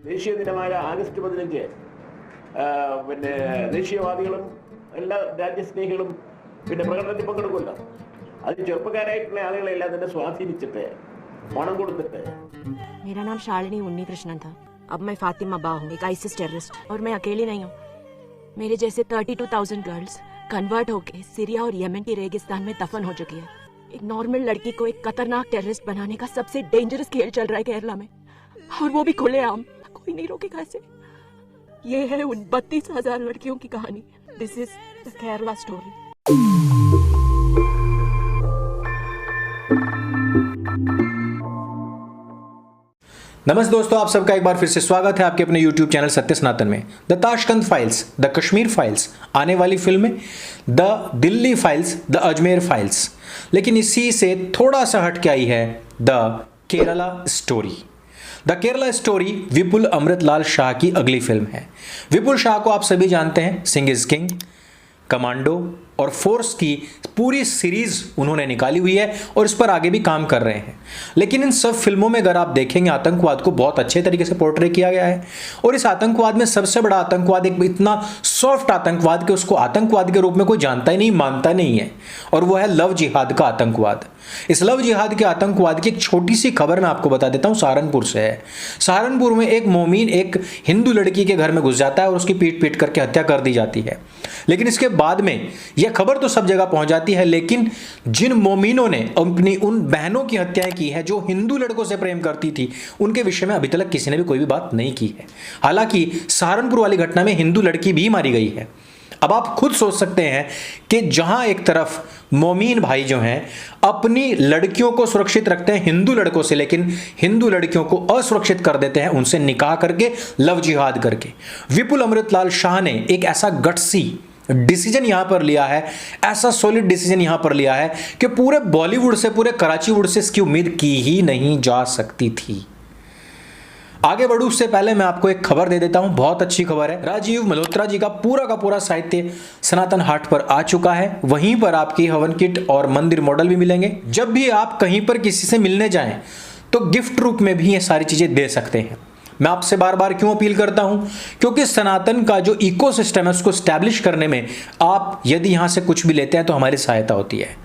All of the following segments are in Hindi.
ദേശീയ ദിനമായ ആഗസ്റ്റ് 15 പിന്നെ ദേശീയവാദികളും എല്ലാ രാജ്യസ്നേഹികളും പിന്നെ പ്രകടനത്തിൽ പങ്കെടുക്കുമല്ലോ. അത് ചെറുപ്പക്കാരായിട്ടുള്ള ആളുകളെല്ലാം തന്നെ സ്വാധീനിച്ചിട്ട് പണം കൊടുത്തിട്ട്. मेरा नाम शालिनी उन्नी कृष्णन था. अब मैं फातिमा बा हूँ, एक आईसिस टेररिस्ट. और मैं अकेली नहीं हूँ. मेरे जैसे 32,000 गर्ल्स कन्वर्ट होके सीरिया और यमन के रेगिस्तान में दफन हो चुकी है. एक नॉर्मल लड़की को एक खतरनाक टेररिस्ट बनाने का सबसे डेंजरस खेल चल रहा है केरला में, और वो भी खुलेआम. कोई नहीं रोकेगा इसे. ये है उन 32,000 लड़कियों की कहानी. This is the Kerala story. नमस्ते दोस्तों, आप सबका एक बार फिर से स्वागत है आपके अपने YouTube चैनल सत्य सनातन में. The Tashkent files, the Kashmir files, आने वाली फिल्म में the Delhi files, the Ajmer files. लेकिन इसी से थोड़ा सा हट के आई है the Kerala story. The Kerala story Vipul Amritlal Shah की अगली फिल्म है. विपुल शाह को आप सभी जानते हैं. सिंह इज किंग, कमांडो और फोर्स की पूरी सीरीज उन्होंने निकाली हुई है और इस पर आगे भी काम कर रहे हैं. लेकिन इन सब फिल्मों में अगर आप देखेंगे, आतंकवाद को बहुत अच्छे तरीके से पोर्ट्रे किया गया है. और इस आतंकवाद में सबसे बड़ा आतंकवाद एक इतना सॉफ्ट आतंकवाद कि उसको आतंकवाद के रूप में कोई जानता ही नहीं, मानता नहीं है, और वो है लव जिहाद का आतंकवाद. इस लव जिहाद के आतंकवाद की एक छोटी सी खबर मैं आपको बता देता हूं, सहारनपुर से है. सहारनपुर में एक मोमीन एक हिंदू लड़की के घर में घुस जाता है और उसकी पीट पीट करके हत्या कर दी जाती है. लेकिन इसके बाद में यह खबर तो सब जगह पहुंच जाती है, लेकिन जिन मोमीनों ने अपनी उन बहनों की हत्याएं की है जो हिंदू लड़कों से प्रेम करती थी, उनके विषय में अभी तक किसी ने भी कोई भी बात नहीं की है. हालांकि सहारनपुर वाली घटना में हिंदू लड़की भी मारी गई है. अब आप खुद सोच सकते हैं कि जहां एक तरफ मोमीन भाई जो हैं अपनी लड़कियों को सुरक्षित रखते हैं हिंदू लड़कों से, लेकिन हिंदू लड़कियों को असुरक्षित कर देते हैं उनसे निकाह करके, लव जिहाद करके. विपुल अमृतलाल शाह ने एक ऐसा गट्सी डिसीजन यहां पर लिया है, ऐसा सॉलिड डिसीजन यहां पर लिया है कि पूरे बॉलीवुड से, पूरे कराचीवुड से इसकी उम्मीद की ही नहीं जा सकती थी. आगे बढ़ूं उससे पहले मैं आपको एक खबर दे देता हूं, बहुत अच्छी खबर है. राजीव मल्होत्रा जी का पूरा साहित्य सनातन हाट पर आ चुका है. वहीं पर आपकी हवन किट और मंदिर मॉडल भी मिलेंगे. जब भी आप कहीं पर किसी से मिलने जाएं तो गिफ्ट रूप में भी ये सारी चीजें दे सकते हैं. मैं आपसे बार बार क्यों अपील करता हूं? क्योंकि सनातन का जो इकोसिस्टम है उसको स्टैब्लिश करने में आप यदि यहां से कुछ भी लेते हैं तो हमारी सहायता होती है.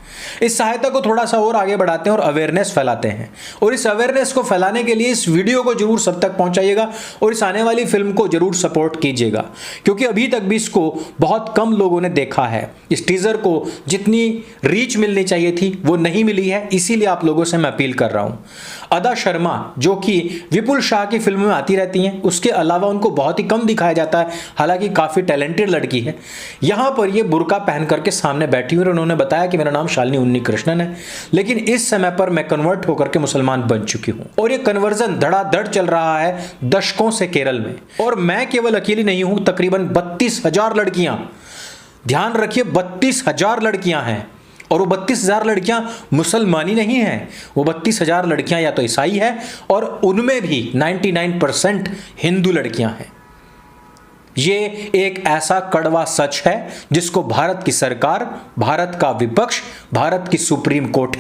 इस सहायता को थोड़ा सा और आगे बढ़ाते हैं और अवेयरनेस फैलाते हैं. और इस अवेयरनेस को फैलाने के लिए इस वीडियो को जरूर सब तक पहुंचाइएगा और इस आने वाली फिल्म को जरूर सपोर्ट कीजिएगा, क्योंकि अभी तक भी इसको बहुत कम लोगों ने देखा है. इस टीजर को जितनी रीच मिलनी चाहिए थी वो नहीं मिली है, इसीलिए आप लोगों से मैं अपील कर रहा हूं. अदा शर्मा जो कि विपुल शाह की फिल्म में आती रहती हैं, उसके अलावा उनको बहुत ही कम दिखाया जाता है. हालांकि काफी टैलेंटेड लड़की है. यहां पर ये बुर्का पहन करके सामने बैठी हुई और उन्होंने बताया कि मेरा नाम शालिनी उन्नी कृष्णन है, लेकिन इस समय पर मैं कन्वर्ट होकर के मुसलमान बन चुकी हूं. और ये कन्वर्जन धड़ाधड़ चल रहा है दशकों से केरल में. और मैं केवल अकेली नहीं हूं, तकरीबन 32,000 लड़कियां, ध्यान रखिए 32,000 लड़कियां हैं. और वो 32,000 लड़कियां मुसलमानी नहीं हैं, वो 32,000 लड़कियां या तो ईसाई है और उनमें भी 99% हिंदू लड़कियां हैं. ये एक ऐसा कड़वा सच है जिसको भारत की सरकार, भारत का विपक्ष, भारत की सुप्रीम कोर्ट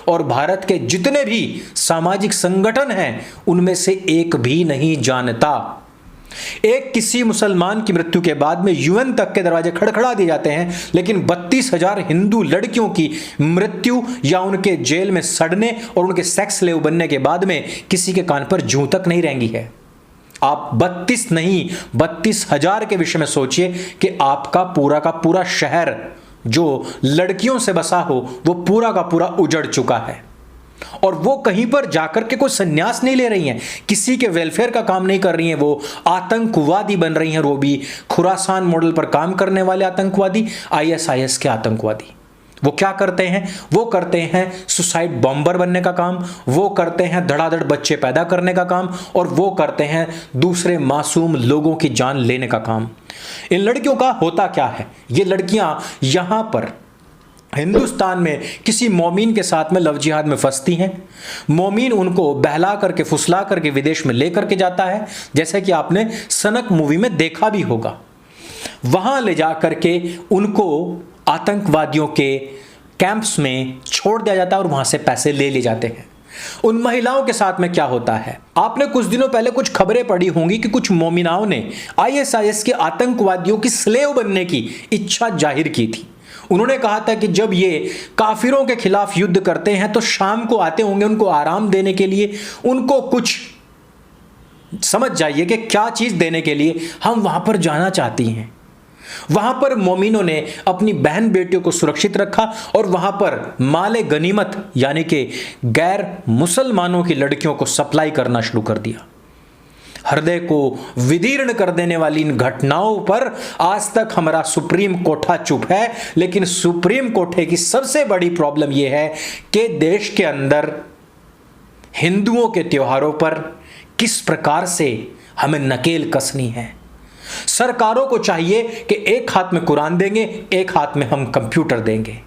और भारत के जितने भी सामाजिक संगठन हैं उनमें से एक भी नहीं जानता. एक किसी मुसलमान की मृत्यु के बाद में यूएन तक के दरवाजे खड़खड़ा दिए जाते हैं, लेकिन 32,000 हिंदू लड़कियों की मृत्यु या उनके जेल में सड़ने और उनके सेक्स स्लेव बनने के बाद में किसी के कान पर जूं तक नहीं रेंगी है. आप 32 नहीं 32,000 के विषय में सोचिए कि आपका पूरा का पूरा शहर जो लड़कियों से बसा हो वो पूरा का पूरा उजड़ चुका है. और वो कहीं पर जाकर के कोई संन्यास नहीं ले रही हैं, किसी के वेलफेयर का काम नहीं कर रही हैं, वो आतंकवादी बन रही हैं. वो भी खुरासान मॉडल पर काम करने वाले आतंकवादी, आईएसआईएस के आतंकवादी. वो क्या करते हैं? वो करते हैं सुसाइड बॉम्बर बनने का काम, वो करते हैं धड़ाधड़ बच्चे पैदा करने का काम, और वो करते हैं दूसरे मासूम लोगों की जान लेने का काम. इन लड़कियों का होता क्या है? ये लड़कियां यहां पर हिंदुस्तान में किसी मोमीन के साथ में लव जिहाद में फंसती हैं. मोमीन उनको बहला करके फुसला करके विदेश में लेकर के जाता है, जैसे कि आपने सनक मूवी में देखा भी होगा. वहां ले जाकर के उनको आतंकवादियों के कैंप्स में छोड़ दिया जाता है और वहां से पैसे ले लिए जाते हैं। उन महिलाओं के साथ में क्या होता है? आपने कुछ दिनों पहले कुछ खबरें पढ़ी होंगी कि कुछ मोमिनाओं ने आईएसआईएस के आतंकवादियों की स्लेव बनने की इच्छा जाहिर की थी। उन्होंने कहा था कि जब ये काफिरों के खिलाफ युद्ध करते हैं तो शाम को आते होंगे उनको आराम देने के लिए, उनको कुछ समझ जाइए कि क्या चीज देने के लिए हम वहां पर जाना चाहती हैं। वहां पर मोमिनों ने अपनी बहन बेटियों को सुरक्षित रखा और वहां पर माले गनीमत यानी कि गैर मुसलमानों की लड़कियों को सप्लाई करना शुरू कर दिया। हृदय को विदीर्ण कर देने वाली इन घटनाओं पर आज तक हमारा सुप्रीम कोर्ट चुप है, लेकिन सुप्रीम कोर्ट की सबसे बड़ी प्रॉब्लम यह है कि देश के अंदर हिंदुओं के त्योहारों पर किस प्रकार से हमें नकेल कसनी है। सरकारों को चाहिए कि एक हाथ में कुरान देंगे, एक हाथ में हम कंप्यूटर देंगे।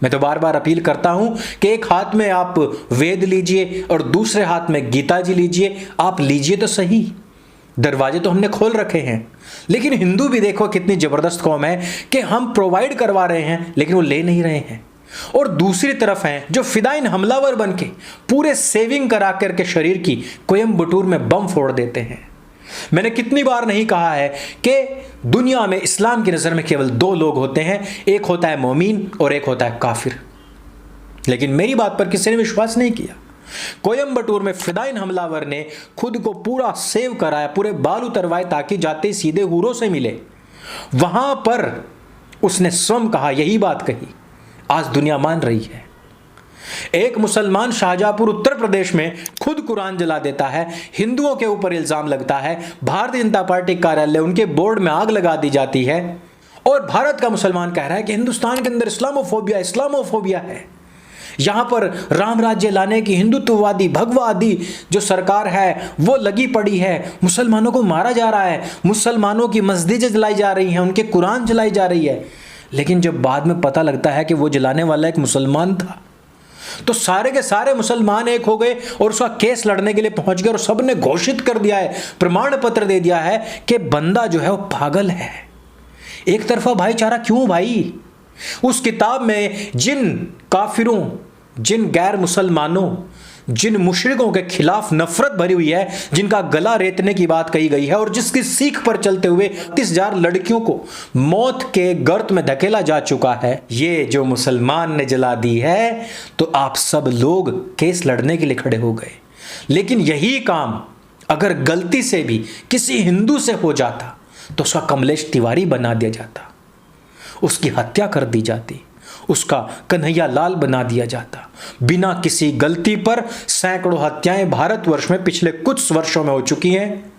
मैं तो बार बार अपील करता हूं कि एक हाथ में आप वेद लीजिए और दूसरे हाथ में गीता जी लीजिए। आप लीजिए तो सही, दरवाजे तो हमने खोल रखे हैं। लेकिन हिंदू भी देखो कितनी जबरदस्त कौम है कि हम प्रोवाइड करवा रहे हैं लेकिन वो ले नहीं रहे हैं। और दूसरी तरफ हैं जो फिदाइन हमलावर बनके पूरे सेविंग करा करके शरीर की कोयम्बटूर में बम फोड़ देते हैं। मैंने कितनी बार नहीं कहा है कि दुनिया में इस्लाम की नज़र में केवल दो लोग होते हैं, एक होता है मोमीन और एक होता है काफिर। लेकिन मेरी बात पर किसी ने विश्वास नहीं किया। कोयम्बटूर में फिदाइन हमलावर ने खुद को पूरा सेव कराया, पूरे बाल उतरवाए ताकि जाते सीधे हूरों से मिले। वहां पर उसने स्वयं कहा, यही बात कही, आज दुनिया मान रही है। एक मुसलमान शाहजहांपुर उत्तर प्रदेश में खुद कुरान जला देता है, हिंदुओं के ऊपर इल्जाम लगता है, भारतीय जनता पार्टी कार्यालय उनके बोर्ड में आग लगा दी जाती है और भारत का मुसलमान कह रहा है कि हिंदुस्तान के अंदर इस्लामोफोबिया है। यहां पर राम राज्य लाने की हिंदुत्ववादी भगवादी जो सरकार है वो लगी पड़ी है, मुसलमानों को मारा जा रहा है, मुसलमानों की मस्जिदें जलाई जा रही हैं, उनके कुरान जलाई जा रही है। लेकिन जब बाद में पता लगता है कि वो जलाने वाला एक मुसलमान था तो सारे के सारे मुसलमान एक हो गए और उसका केस लड़ने के लिए पहुंच गए और सबने घोषित कर दिया है, प्रमाण पत्र दे दिया है कि बंदा जो है वो पागल है। एक तरफा भाईचारा क्यों भाई? उस किताब में जिन काफिरों, जिन गैर मुसलमानों, जिन मुशरिकों के खिलाफ नफरत भरी हुई है, जिनका गला रेतने की बात कही गई है और जिसकी सीख पर चलते हुए 30,000 लड़कियों को मौत के गर्त में धकेला जा चुका है, ये जो मुसलमान ने जला दी है तो आप सब लोग केस लड़ने के लिए खड़े हो गए। लेकिन यही काम अगर गलती से भी किसी हिंदू से हो जाता तो उसका कमलेश तिवारी बना दिया जाता, उसकी हत्या कर दी जाती, उसका कन्हैया लाल बना दिया जाता। बिना किसी गलती पर सैकड़ों हत्याएं भारतवर्ष में पिछले कुछ वर्षों में हो चुकी हैं।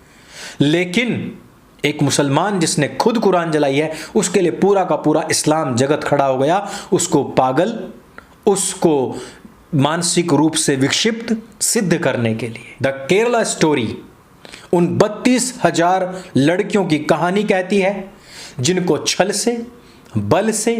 लेकिन एक मुसलमान जिसने खुद कुरान जलाई है उसके लिए पूरा का पूरा इस्लाम जगत खड़ा हो गया, उसको पागल, उसको मानसिक रूप से विक्षिप्त सिद्ध करने के लिए। द केरला स्टोरी उन 32,000 लड़कियों की कहानी कहती है जिनको छल से, बल से,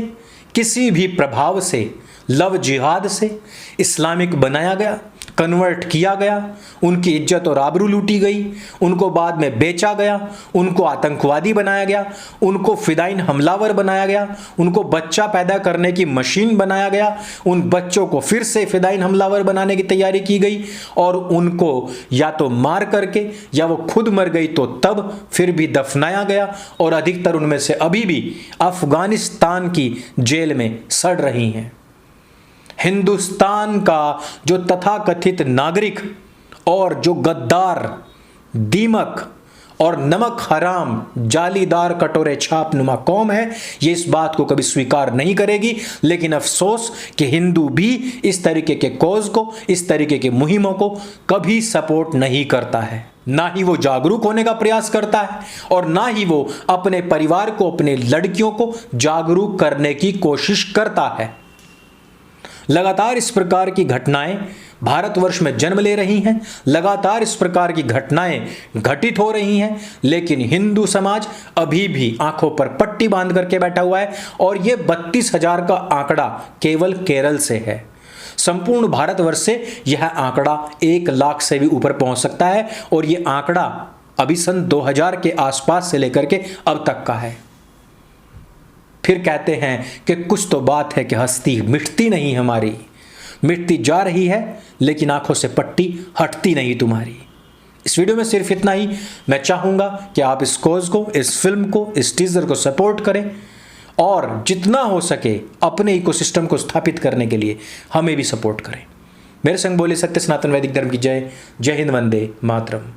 किसी भी प्रभाव से, लव जिहाद से इस्लामिक बनाया गया, कन्वर्ट किया गया, उनकी इज्जत और आबरू लूटी गई, उनको बाद में बेचा गया, उनको आतंकवादी बनाया गया, उनको फिदाइन हमलावर बनाया गया, उनको बच्चा पैदा करने की मशीन बनाया गया, उन बच्चों को फिर से फिदाइन हमलावर बनाने की तैयारी की गई और उनको या तो मार करके या वो खुद मर गई तो तब फिर भी दफनाया गया और अधिकतर उनमें से अभी भी अफगानिस्तान की जेल में सड़ रही हैं। हिंदुस्तान का जो तथाकथित नागरिक और जो गद्दार, दीमक और नमक हराम, जालीदार कटोरे छाप नुमा कौम है, ये इस बात को कभी स्वीकार नहीं करेगी। लेकिन अफसोस कि हिंदू भी इस तरीके के कॉज को, इस तरीके के मुहिमों को कभी सपोर्ट नहीं करता है। ना ही वो जागरूक होने का प्रयास करता है और ना ही वो अपने परिवार को, अपने लड़कियों को जागरूक करने की कोशिश करता है। लगातार इस प्रकार की घटनाएं भारतवर्ष में जन्म ले रही हैं, लगातार इस प्रकार की घटनाएं घटित हो रही हैं, लेकिन हिंदू समाज अभी भी आंखों पर पट्टी बांध करके बैठा हुआ है। और यह 32,000 का आंकड़ा केवल केरल से है। संपूर्ण भारतवर्ष से यह आंकड़ा 1 लाख से भी ऊपर पहुंच सकता है और यह आंकड़ा अभी सन 2000 के आसपास से लेकर के अब तक का है। फिर कहते हैं कि कुछ तो बात है कि हस्ती मिटती नहीं हमारी, मिटती जा रही है लेकिन आंखों से पट्टी हटती नहीं तुम्हारी। इस वीडियो में सिर्फ इतना ही। मैं चाहूँगा कि आप इस कोज को, इस फिल्म को, इस टीजर को सपोर्ट करें और जितना हो सके अपने इकोसिस्टम को स्थापित करने के लिए हमें भी सपोर्ट करें। मेरे संग बोले सत्य सनातन वैदिक धर्म की जय। जय हिंद, वंदे मातरम।